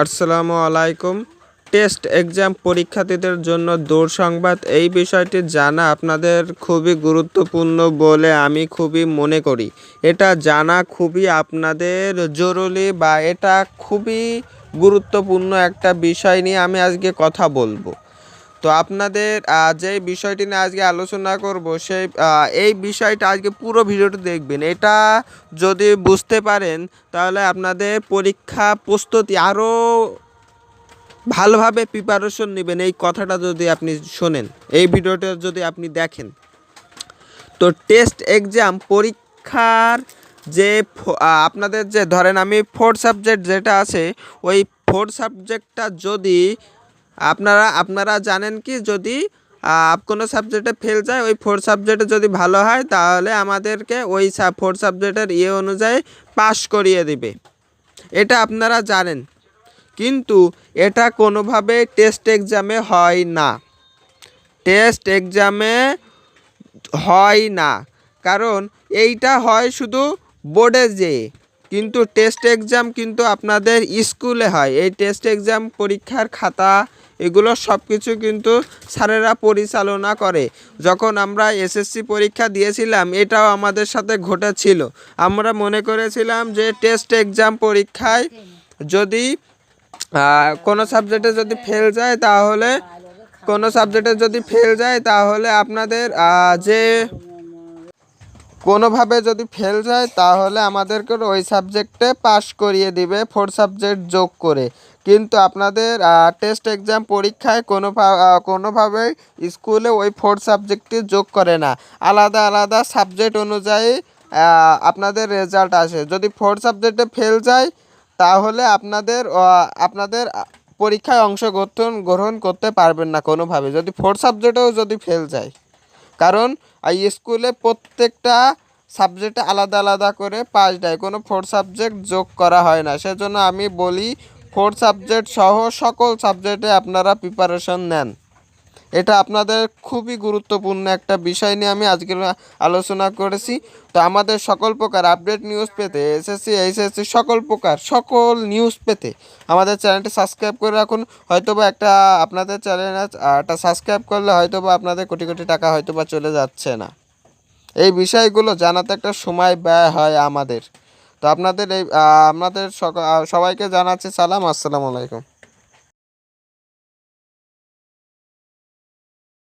আসসালামু আলাইকুম। Test exam পরীক্ষার্থীদের জন্য দুঃসংবাদ। এই বিষয়টি জানা আপনাদের খুবই গুরুত্বপূর্ণ বলে আমি খুবই মনে করি। এটা জানা খুবই আপনাদের জরুরি বা এটা খুবই গুরুত্বপূর্ণ একটা বিষয় নিয়ে আমি আজকে কথা বলবো। তো আপনাদের যে বিষয়টি নিয়ে আজকে আলোচনা করব এই বিষয়টা আজকে পুরো ভিডিওটি দেখবেন। এটা যদি বুঝতে পারেন তাহলে আপনাদের পরীক্ষা প্রস্তুতি আরও ভালোভাবে প্রিপারেশন নেবেন। এই কথাটা যদি আপনি শোনেন, এই ভিডিওটা যদি আপনি দেখেন, তো টেস্ট এক্সাম পরীক্ষার যে আপনাদের যে ধরেন আমি ফোর্থ সাবজেক্ট যেটা আছে ওই ফোর্থ সাবজেক্টটা যদি আপনারা জানেন কি যদি কোনো সাবজেক্টে ফেল যায় ওই ফোর্থ সাবজেক্টে যদি ভালো হয় তাহলে আমাদেরকে ওই ফোর্থ সাবজেক্টের অনুযায়ী পাস করিয়ে দিবে। এটা আপনারা জানেন, কিন্তু এটা কোনোভাবে টেস্ট এক্সামে হয় না। টেস্ট এক্সামে হয় না, কারণ এইটা হয় শুধু বোর্ডে যেয়ে, কিন্তু টেস্ট এক্সাম কিন্তু আপনাদের স্কুলে হয়। এই টেস্ট এক্সাম পরীক্ষার খাতা এগুলো সব কিছু কিন্তু স্যারেরা পরিচালনা করে। যখন আমরা এসএসসি পরীক্ষা দিয়েছিলাম এটাও আমাদের সাথে ঘটেছিল। আমরা মনে করেছিলাম যে টেস্ট এক্সাম পরীক্ষায় যদি কোনো সাবজেক্টে যদি ফেল যায় তাহলে আপনাদের কোনোভাবে যদি ফেল যায় তাহলে আমাদেরকে ওই সাবজেক্টে পাস করিয়ে দিবে ফোর্থ সাবজেক্ট যোগ করে। কিন্তু আপনাদের টেস্ট এক্সাম পরীক্ষায় কোনোভাবেই স্কুলে ওই ফোর্থ সাবজেক্টটি যোগ করে না। আলাদা আলাদা সাবজেক্ট অনুযায়ী আপনাদের রেজাল্ট আসে। যদি ফোর্থ সাবজেক্টে ফেল যায় তাহলে আপনাদের পরীক্ষায় অংশগ্রহণ করতে পারবেন না কোনোভাবে, যদি ফোর্থ সাবজেক্টেও যদি ফেল যায়। কারণ স্কুলে প্রত্যেকটা সাবজেক্টে আলাদা আলাদা করে পাস দেয়, কোনো ফোর্থ সাবজেক্ট যোগ করা হয় না। সেজন্য আমি বলি ফোর্থ সাবজেক্ট সহ সকল সাবজেক্টে আপনারা প্রিপারেশন নেন। এটা আপনাদের খুবই গুরুত্বপূর্ণ একটা বিষয় নিয়ে আমি আজকে আলোচনা করেছি। তো আমাদের সকল প্রকার আপডেট নিউজ পেতে এসএসসি এইচএসসি সকল নিউজ পেতে আমাদের চ্যানেলটি সাবস্ক্রাইব করে রাখুন। হয়তোবা আপনাদের চ্যানেলটা সাবস্ক্রাইব করলে হয়তোবা আপনাদের কোটি কোটি টাকা হয়তোবা চলে যাচ্ছে না। এই বিষয়গুলো জানাতে একটা সময় ব্যয় হয় আমাদের। তো আপনাদের সবাইকে জানাচ্ছি সালাম, আসসালামু আলাইকুম।